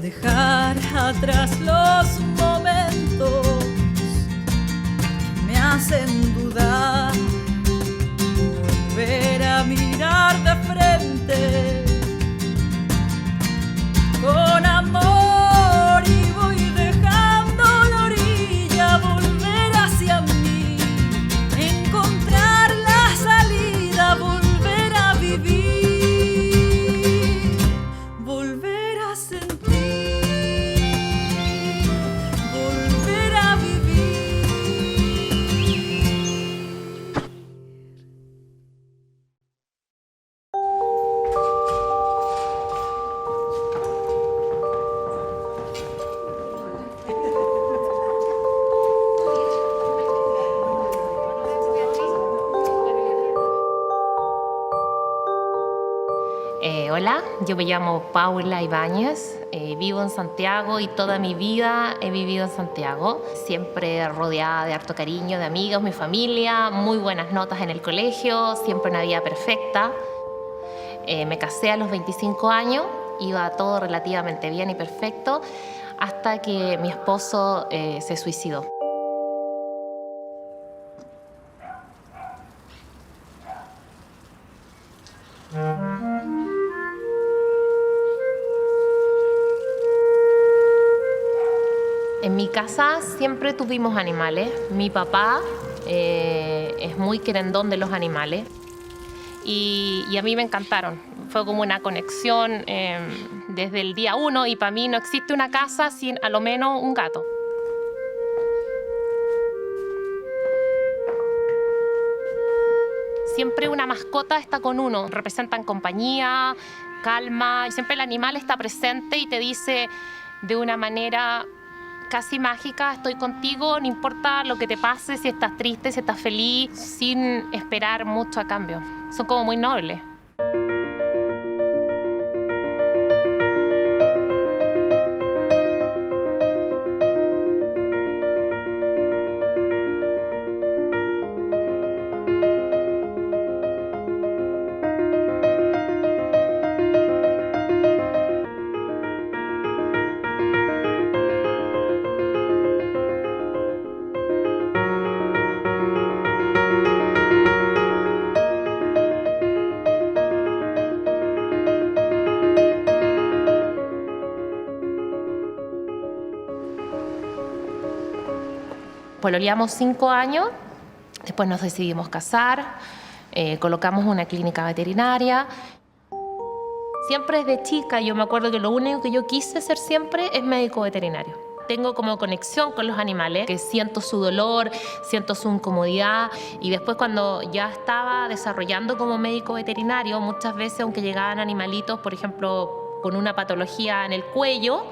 Dejar atrás los momentos que me hacen dudar, volver a mirar de frente con amor, y voy dejando la orilla, volver hacia mí, encontrar la salida, volver a vivir, volver a sentir. Hola, yo me llamo Paula Ibáñez, vivo en Santiago y toda mi vida he vivido en Santiago, siempre rodeada de harto cariño, de amigos, mi familia, muy buenas notas en el colegio, siempre una vida perfecta. Me casé a los 25 años, iba todo relativamente bien y perfecto, hasta que mi esposo se suicidó. En mi casa siempre tuvimos animales. Mi papá es muy querendón de los animales y a mí me encantaron. Fue como una conexión desde el día uno, y para mí no existe una casa sin a lo menos un gato. Siempre una mascota está con uno, representan compañía, calma, y siempre el animal está presente y te dice de una manera casi mágica: estoy contigo, no importa lo que te pase, si estás triste, si estás feliz, sin esperar mucho a cambio. Son como muy nobles. Pololeamos 5 años, después nos decidimos casar, colocamos una clínica veterinaria. Siempre desde chica yo me acuerdo que lo único que yo quise ser siempre es médico veterinario. Tengo como conexión con los animales, que siento su dolor, siento su incomodidad, y después cuando ya estaba desarrollando como médico veterinario, muchas veces aunque llegaban animalitos, por ejemplo, con una patología en el cuello,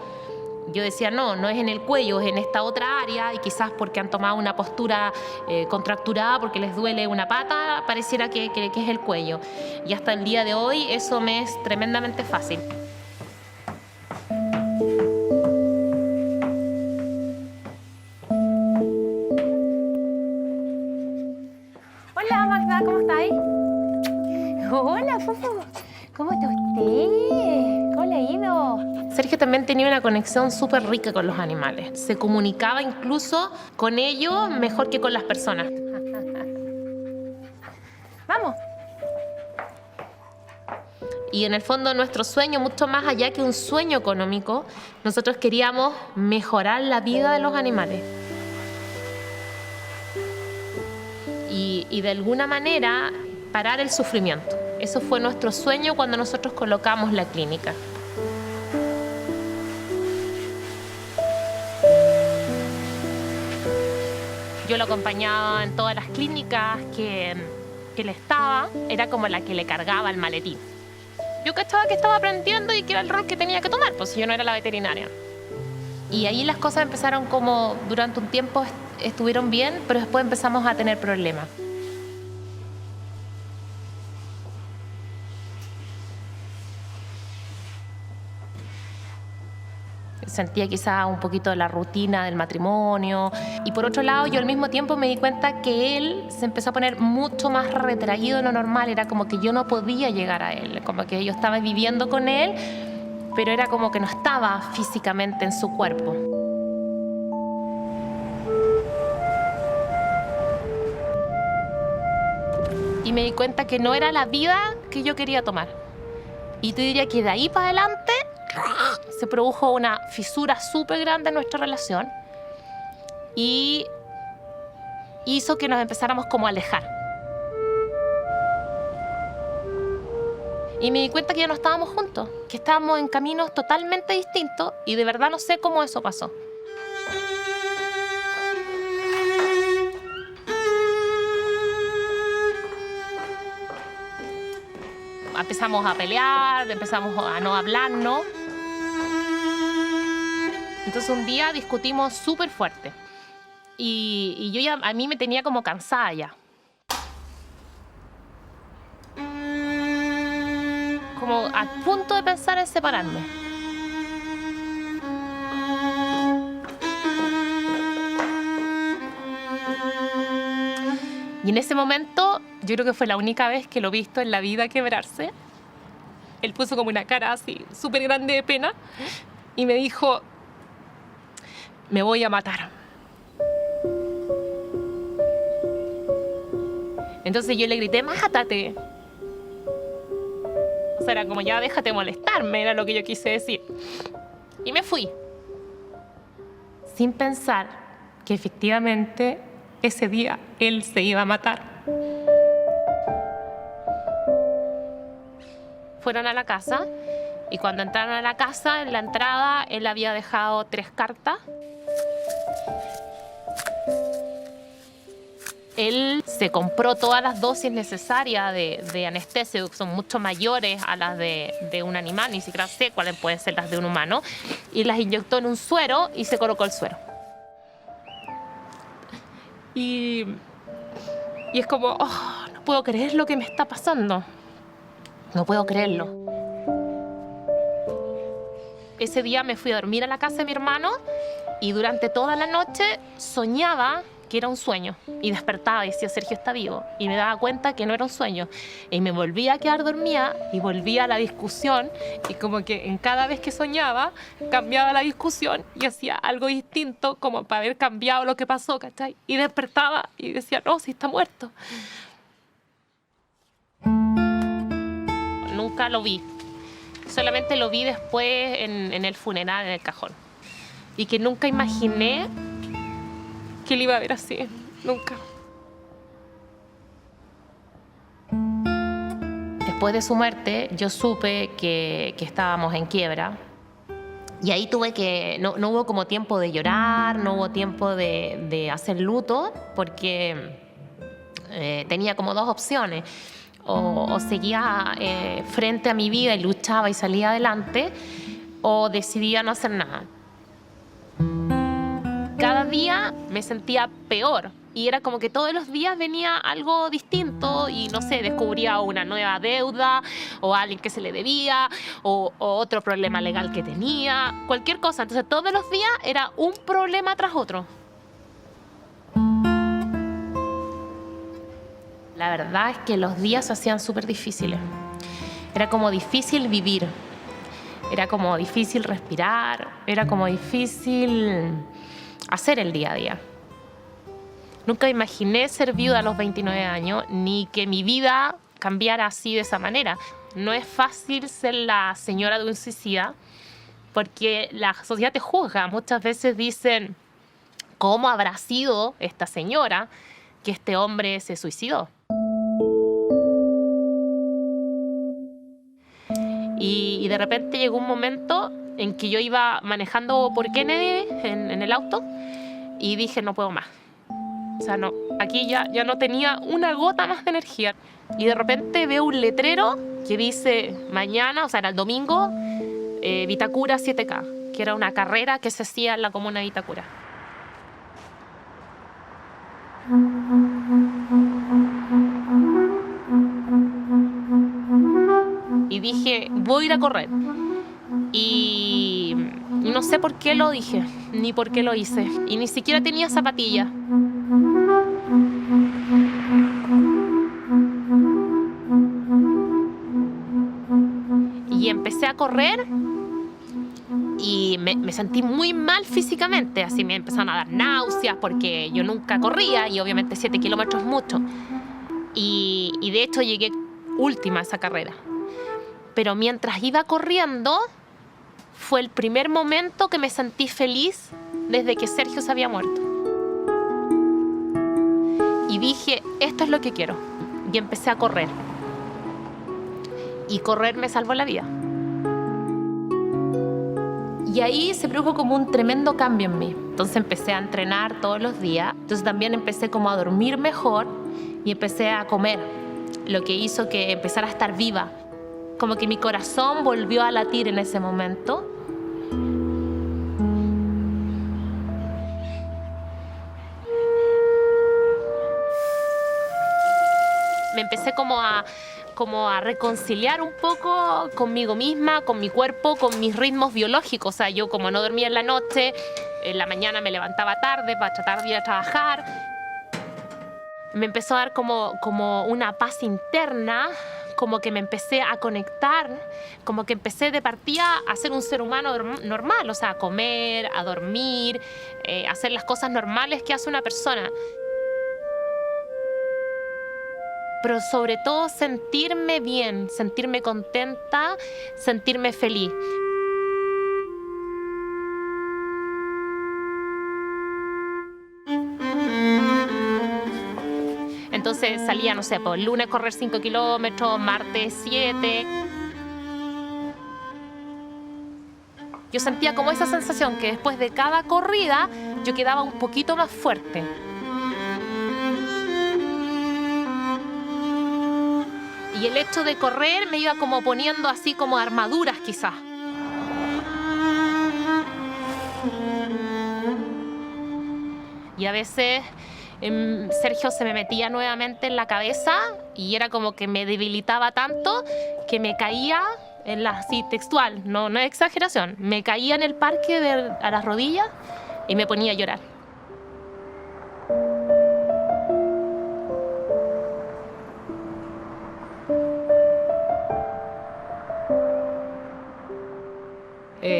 yo decía, no es en el cuello, es en esta otra área, y quizás porque han tomado una postura contracturada, porque les duele una pata, pareciera que es el cuello. Y hasta el día de hoy eso me es tremendamente fácil. Hola Magda, ¿cómo estáis? Hola Fofo, ¿cómo está usted? ¿Cómo le ha ido? Sergio también tenía una conexión súper rica con los animales. Se comunicaba incluso con ellos mejor que con las personas. Vamos. Y en el fondo nuestro sueño, mucho más allá que un sueño económico, nosotros queríamos mejorar la vida de los animales. Y de alguna manera parar el sufrimiento. Eso fue nuestro sueño cuando nosotros colocamos la clínica. Yo lo acompañaba en todas las clínicas que él estaba, era como la que le cargaba el maletín. Yo cachaba que estaba aprendiendo y que era el rol que tenía que tomar, pues si yo no era la veterinaria. Y ahí las cosas empezaron como, durante un tiempo estuvieron bien, pero después empezamos a tener problemas. Sentía quizás un poquito de la rutina del matrimonio. Y por otro lado, yo al mismo tiempo me di cuenta que él se empezó a poner mucho más retraído de lo normal. Era como que yo no podía llegar a él, como que yo estaba viviendo con él, pero era como que no estaba físicamente en su cuerpo. Y me di cuenta que no era la vida que yo quería tomar. Y te diría que de ahí para adelante se produjo una fisura súper grande en nuestra relación y hizo que nos empezáramos como a alejar. Y me di cuenta que ya no estábamos juntos, que estábamos en caminos totalmente distintos y de verdad no sé cómo eso pasó. Empezamos a pelear, empezamos a no hablarnos. Entonces un día discutimos súper fuerte. Y yo ya, a mí me tenía como cansada ya. Como a punto de pensar en separarme. Y en ese momento, yo creo que fue la única vez que lo he visto en la vida quebrarse. Él puso como una cara así, súper grande de pena, y me dijo, me voy a matar. Entonces yo le grité, mátate. O sea, era como, ya déjate molestarme, era lo que yo quise decir. Y me fui. Sin pensar que efectivamente ese día él se iba a matar. Fueron a la casa y cuando entraron a la casa, en la entrada, él había dejado 3 cartas. Él se compró todas las dosis necesarias de anestesia, que son mucho mayores a las de un animal, ni siquiera sé cuáles pueden ser las de un humano, y las inyectó en un suero y se colocó el suero. Y es como, oh, no puedo creer lo que me está pasando. No puedo creerlo. Ese día me fui a dormir a la casa de mi hermano y durante toda la noche soñaba que era un sueño. Y despertaba y decía, Sergio está vivo. Y me daba cuenta que no era un sueño. Y me volvía a quedar dormida y volvía a la discusión. Y como que en cada vez que soñaba, cambiaba la discusión y hacía algo distinto como para haber cambiado lo que pasó, ¿cachai? Y despertaba y decía, no, si está muerto. Nunca lo vi. Solamente lo vi después en el funeral, en el cajón. Y que nunca imaginé que él iba a ver así. Nunca. Después de su muerte, yo supe que estábamos en quiebra. Y ahí tuve que... No hubo como tiempo de llorar, no hubo tiempo de hacer luto, porque tenía como 2 opciones. O seguía frente a mi vida y luchaba y salía adelante, o decidía no hacer nada. Cada día me sentía peor y era como que todos los días venía algo distinto y no sé, descubría una nueva deuda o a alguien que se le debía o otro problema legal que tenía, cualquier cosa. Entonces todos los días era un problema tras otro. La verdad es que los días se hacían súper difíciles. Era como difícil vivir, era como difícil respirar, era como difícil hacer el día a día. Nunca imaginé ser viuda a los 29 años, ni que mi vida cambiara así de esa manera. No es fácil ser la señora de un suicida, porque la sociedad te juzga. Muchas veces dicen, ¿cómo habrá sido esta señora que este hombre se suicidó? Y de repente llegó un momento en que yo iba manejando por Kennedy en el auto y dije, no puedo más. O sea, no, aquí ya no tenía una gota más de energía. Y de repente veo un letrero que dice mañana, o sea, era el domingo, Vitacura 7K, que era una carrera que se hacía en la comuna de Vitacura. Y dije, voy a ir a correr. Y no no sé por qué lo dije, ni por qué lo hice. Y ni siquiera tenía zapatillas. Y empecé a correr y me sentí muy mal físicamente. Así me empezaron a dar náuseas porque yo nunca corría y obviamente 7 kilómetros es mucho. Y de hecho llegué última a esa carrera. Pero mientras iba corriendo, fue el primer momento que me sentí feliz desde que Sergio se había muerto. Y dije, esto es lo que quiero. Y empecé a correr. Y correr me salvó la vida. Y ahí se produjo como un tremendo cambio en mí. Entonces empecé a entrenar todos los días. Entonces también empecé como a dormir mejor y empecé a comer, lo que hizo que empezara a estar viva. Como que mi corazón volvió a latir en ese momento. Me empecé como a reconciliar un poco conmigo misma, con mi cuerpo, con mis ritmos biológicos. O sea, yo como no dormía en la noche, en la mañana me levantaba tarde para tratar de ir a trabajar. Me empezó a dar como una paz interna, como que me empecé a conectar, como que empecé de partida a ser un ser humano normal, o sea, a comer, a dormir, a hacer las cosas normales que hace una persona. Pero sobre todo sentirme bien, sentirme contenta, sentirme feliz. Entonces salía, no sé, por lunes correr 5 kilómetros, martes 7. Yo sentía como esa sensación que después de cada corrida yo quedaba un poquito más fuerte. Y el hecho de correr me iba como poniendo así como armaduras quizás. Y a veces Sergio se me metía nuevamente en la cabeza y era como que me debilitaba tanto que me caía, así textual, no es exageración, me caía en el parque a las rodillas y me ponía a llorar.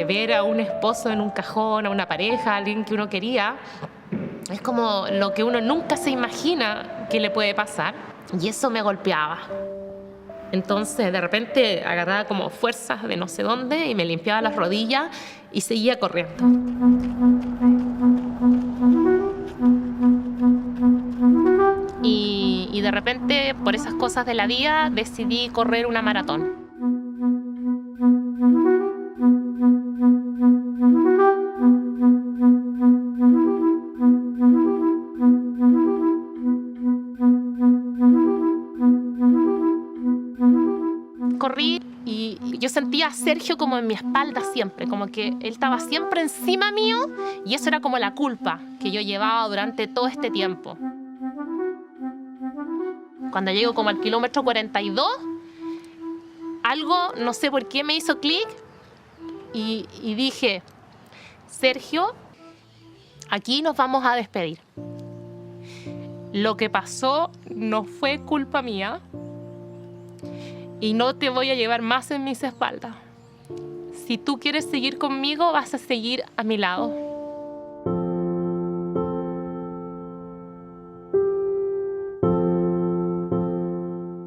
Ver a un esposo en un cajón, a una pareja, a alguien que uno quería, es como lo que uno nunca se imagina que le puede pasar. Y eso me golpeaba. Entonces, de repente, agarraba como fuerzas de no sé dónde y me limpiaba las rodillas y seguía corriendo. Y de repente, por esas cosas de la vida, decidí correr una maratón. Corrí y yo sentía a Sergio como en mi espalda siempre, como que él estaba siempre encima mío y eso era como la culpa que yo llevaba durante todo este tiempo. Cuando llego como al kilómetro 42, algo, no sé por qué, me hizo clic y dije, Sergio, aquí nos vamos a despedir. Lo que pasó no fue culpa mía. Y no te voy a llevar más en mis espaldas. Si tú quieres seguir conmigo, vas a seguir a mi lado.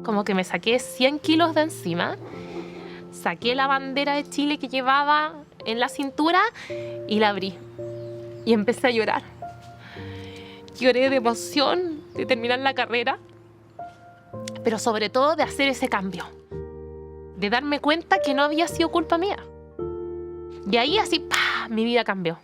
Como que me saqué 100 kilos de encima, saqué la bandera de Chile que llevaba en la cintura y la abrí. Y empecé a llorar. Lloré de emoción de terminar la carrera, pero sobre todo de hacer ese cambio. De darme cuenta que no había sido culpa mía. Y ahí así, ¡pah!, mi vida cambió.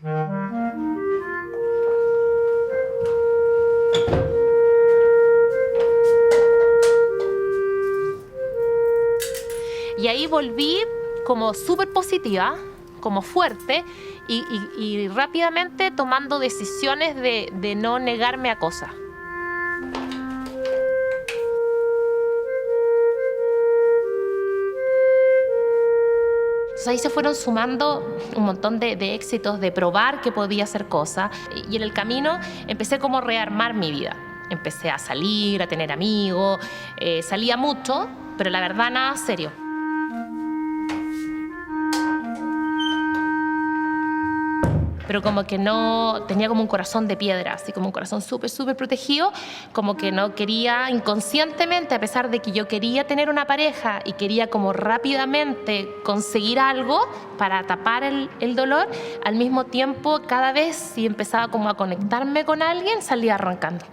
Y ahí volví como súper positiva, como fuerte y rápidamente tomando decisiones de no negarme a cosas. Entonces ahí se fueron sumando un montón de éxitos, de probar que podía hacer cosas. Y en el camino empecé como a rearmar mi vida. Empecé a salir, a tener amigos, salía mucho, pero la verdad nada serio. Pero como que no, tenía como un corazón de piedra, así como un corazón súper protegido, como que no quería inconscientemente, a pesar de que yo quería tener una pareja y quería como rápidamente conseguir algo para tapar el dolor, al mismo tiempo cada vez si empezaba como a conectarme con alguien, salía arrancando.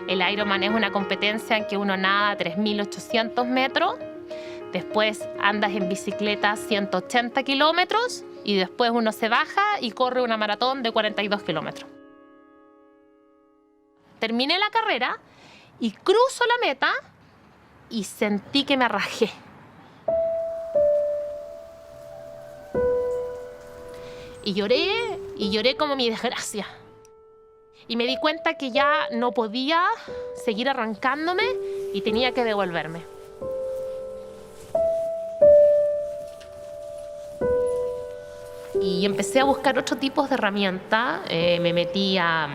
El Ironman es una competencia en que uno nada 3.800 metros, después andas en bicicleta 180 kilómetros y después uno se baja y corre una maratón de 42 kilómetros. Terminé la carrera y cruzo la meta y sentí que me rajé. Y lloré como mi desgracia. Y me di cuenta que ya no podía seguir arrancándome y tenía que devolverme. Y empecé a buscar otros tipos de herramientas. Me metí a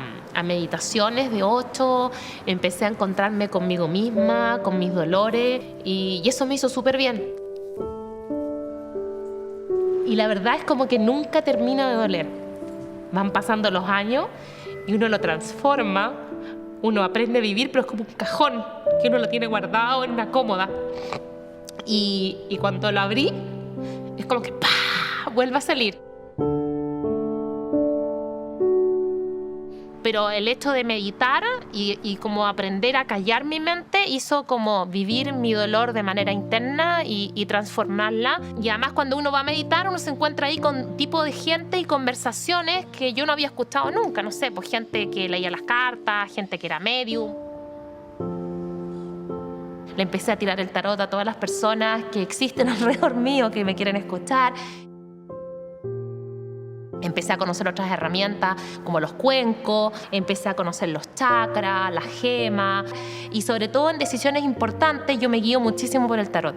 meditaciones de 8, empecé a encontrarme conmigo misma, con mis dolores, y eso me hizo súper bien. Y la verdad es como que nunca termina de doler. Van pasando los años y uno lo transforma, uno aprende a vivir, pero es como un cajón que uno lo tiene guardado en una cómoda. Y cuando lo abrí, es como que ¡pah! Vuelve a salir. Pero el hecho de meditar y como aprender a callar mi mente hizo como vivir mi dolor de manera interna y transformarla. Y además cuando uno va a meditar uno se encuentra ahí con tipo de gente y conversaciones que yo no había escuchado nunca. No sé, pues gente que leía las cartas, gente que era medium. Le empecé a tirar el tarot a todas las personas que existen alrededor mío, que me quieren escuchar. Empecé a conocer otras herramientas como los cuencos, empecé a conocer los chakras, las gemas y sobre todo en decisiones importantes yo me guío muchísimo por el tarot.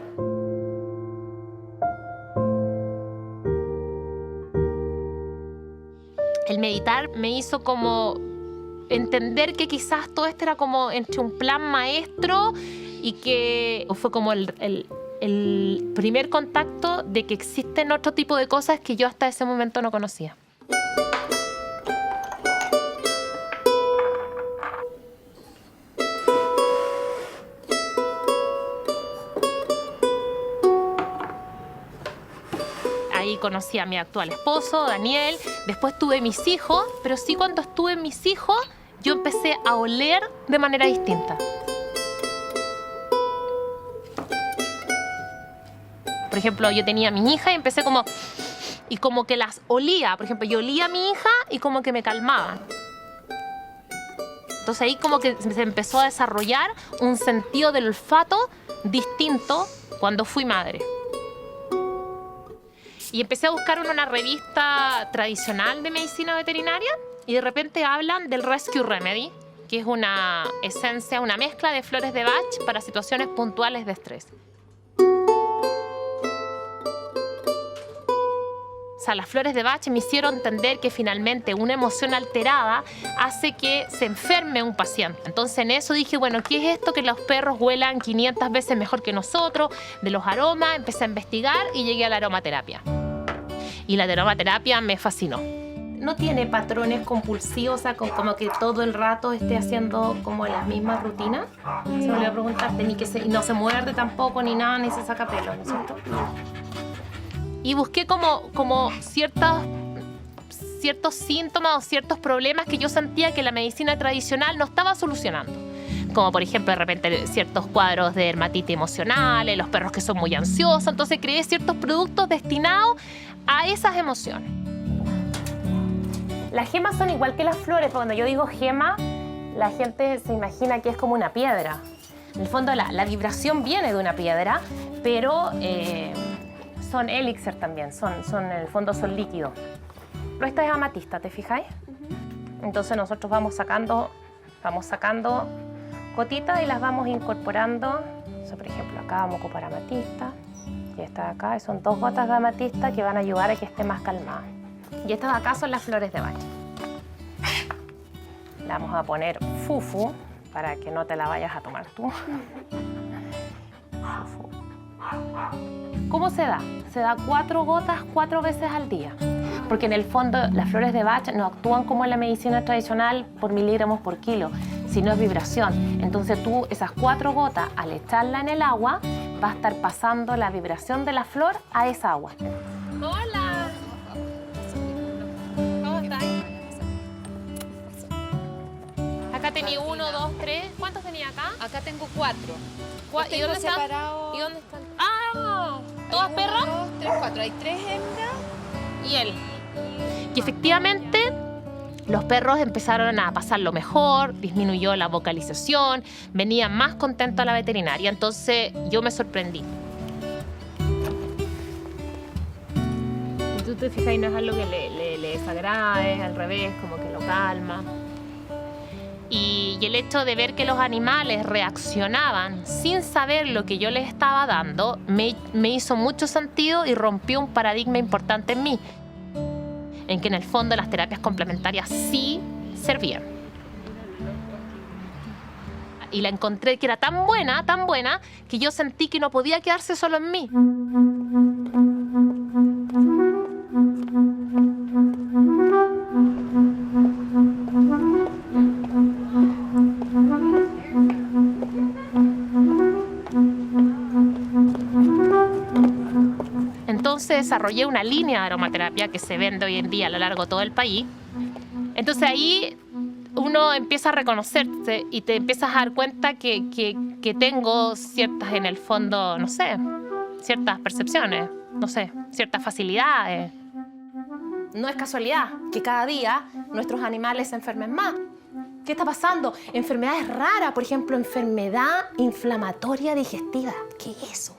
El meditar me hizo como entender que quizás todo esto era como entre un plan maestro y que fue como el primer contacto de que existen otro tipo de cosas que yo hasta ese momento no conocía. Ahí conocí a mi actual esposo, Daniel. Después tuve mis hijos, pero sí cuando estuve en mis hijos, yo empecé a oler de manera distinta. Por ejemplo, yo tenía a mi hija y empecé como que las olía. Por ejemplo, yo olía a mi hija y como que me calmaba. Entonces ahí como que se empezó a desarrollar un sentido del olfato distinto cuando fui madre. Y empecé a buscar una revista tradicional de medicina veterinaria y de repente hablan del Rescue Remedy, que es una esencia, una mezcla de flores de Bach para situaciones puntuales de estrés. O sea, las flores de Bach me hicieron entender que finalmente una emoción alterada hace que se enferme un paciente. Entonces en eso dije, bueno, ¿qué es esto que los perros huelan 500 veces mejor que nosotros? De los aromas, empecé a investigar y llegué a la aromaterapia. Y la aromaterapia me fascinó. No tiene patrones compulsivos, o sea, como que todo el rato esté haciendo como las mismas rutinas. Se me olvidó preguntarte, y no se muerde tampoco, ni nada, ni se saca pelo, ¿no es cierto? Y busqué como ciertos síntomas o ciertos problemas que yo sentía que la medicina tradicional no estaba solucionando. Como por ejemplo de repente ciertos cuadros de dermatitis emocionales, los perros que son muy ansiosos. Entonces creé ciertos productos destinados a esas emociones. Las gemas son igual que las flores. Cuando yo digo gema, la gente se imagina que es como una piedra. En el fondo la vibración viene de una piedra, pero son elixir también, en el fondo son líquidos. Pero esta es amatista, ¿te fijáis? Entonces nosotros vamos sacando gotitas y las vamos incorporando. O sea, por ejemplo, acá vamos a ocupar amatista. Y esta de acá son 2 gotas de amatista que van a ayudar a que esté más calmada. Y estas de acá son las flores de Bach. Le vamos a poner fufu para que no te la vayas a tomar tú. Fufu. ¿Cómo se da? Se da 4 gotas 4 veces al día. Porque en el fondo las flores de Bach no actúan como en la medicina tradicional por miligramos por kilo, sino es vibración. Entonces tú esas 4 gotas, al echarla en el agua, va a estar pasando la vibración de la flor a esa agua. ¡Hola! ¿Cómo estás? Acá tenía 1, 2, 3. ¿Cuántos tenía acá? Acá tengo 4. ¿Y dónde están? Separado... ¿Y dónde están? ¡Ah! ¿Todas perros? 1, 2, 3, 4. Hay 3 hembras. Y él. Y efectivamente, los perros empezaron a pasarlo mejor, disminuyó la vocalización, venían más contentos a la veterinaria, entonces yo me sorprendí. Y tú te fijas, y no es algo que le desagrade, al revés, como que lo calma. Y el hecho de ver que los animales reaccionaban sin saber lo que yo les estaba dando me hizo mucho sentido y rompió un paradigma importante en mí, en que en el fondo las terapias complementarias sí servían. Y la encontré que era tan buena, que yo sentí que no podía quedarse solo en mí. Entonces desarrollé una línea de aromaterapia que se vende hoy en día a lo largo de todo el país. Entonces ahí uno empieza a reconocerse y te empiezas a dar cuenta que tengo ciertas, en el fondo, no sé, ciertas percepciones, no sé, ciertas facilidades. No es casualidad que cada día nuestros animales se enfermen más. ¿Qué está pasando? Enfermedades raras, por ejemplo, enfermedad inflamatoria digestiva. ¿Qué es eso?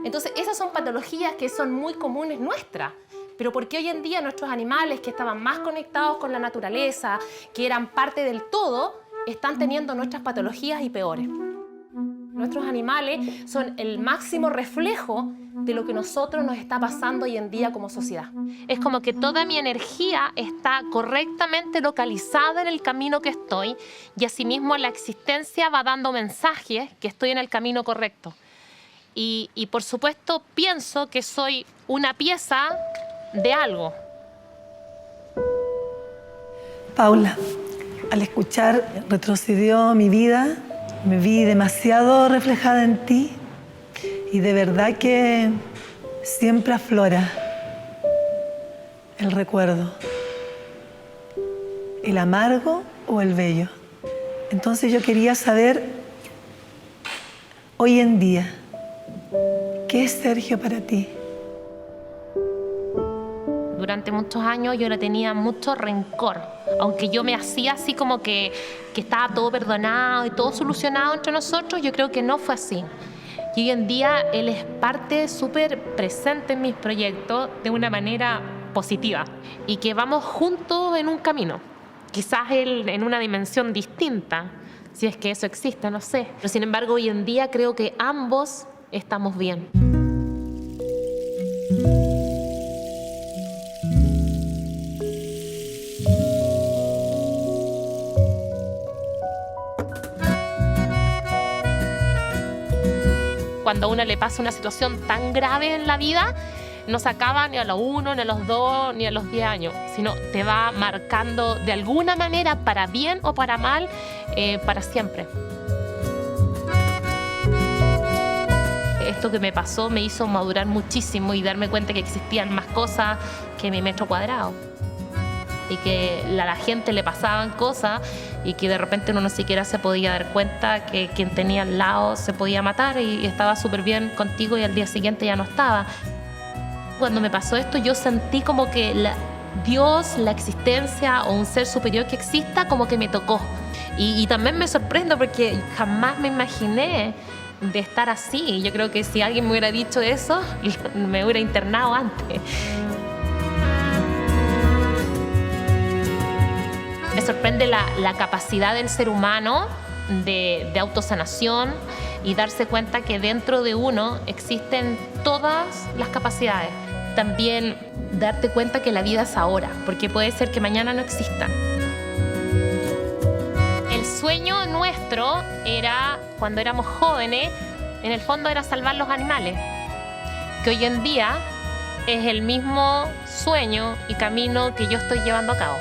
Entonces, esas son patologías que son muy comunes nuestras. Pero ¿por qué hoy en día nuestros animales que estaban más conectados con la naturaleza, que eran parte del todo, están teniendo nuestras patologías y peores? Nuestros animales son el máximo reflejo de lo que nosotros nos está pasando hoy en día como sociedad. Es como que toda mi energía está correctamente localizada en el camino que estoy y asimismo la existencia va dando mensajes que estoy en el camino correcto. Y por supuesto pienso que soy una pieza de algo. Paula, al escuchar retrocedió mi vida, me vi demasiado reflejada en ti y de verdad que siempre aflora el recuerdo, el amargo o el bello. Entonces yo quería saber hoy en día, ¿qué es Sergio para ti? Durante muchos años yo le tenía mucho rencor, aunque yo me hacía así como que estaba todo perdonado y todo solucionado entre nosotros, yo creo que no fue así. Y hoy en día él es parte súper presente en mis proyectos de una manera positiva y que vamos juntos en un camino, quizás él en una dimensión distinta, si es que eso existe, no sé. Pero sin embargo hoy en día creo que ambos estamos bien. Cuando a uno le pasa una situación tan grave en la vida, no se acaba ni a los 1, ni a los 2, ni a los 10 años, sino te va marcando de alguna manera, para bien o para mal, para siempre. Esto que me pasó me hizo madurar muchísimo y darme cuenta que existían más cosas que mi metro cuadrado. Y que a la gente le pasaban cosas y que de repente uno no siquiera se podía dar cuenta que quien tenía al lado se podía matar y estaba súper bien contigo y al día siguiente ya no estaba. Cuando me pasó esto yo sentí como que Dios, la existencia o un ser superior que exista, como que me tocó. Y también me sorprendo porque jamás me imaginé de estar así. Yo creo que si alguien me hubiera dicho eso, me hubiera internado antes. Me sorprende la capacidad del ser humano de autosanación y darse cuenta que dentro de uno existen todas las capacidades. También darte cuenta que la vida es ahora, porque puede ser que mañana no exista. El sueño nuestro era, cuando éramos jóvenes, en el fondo era salvar los animales, que hoy en día es el mismo sueño y camino que yo estoy llevando a cabo.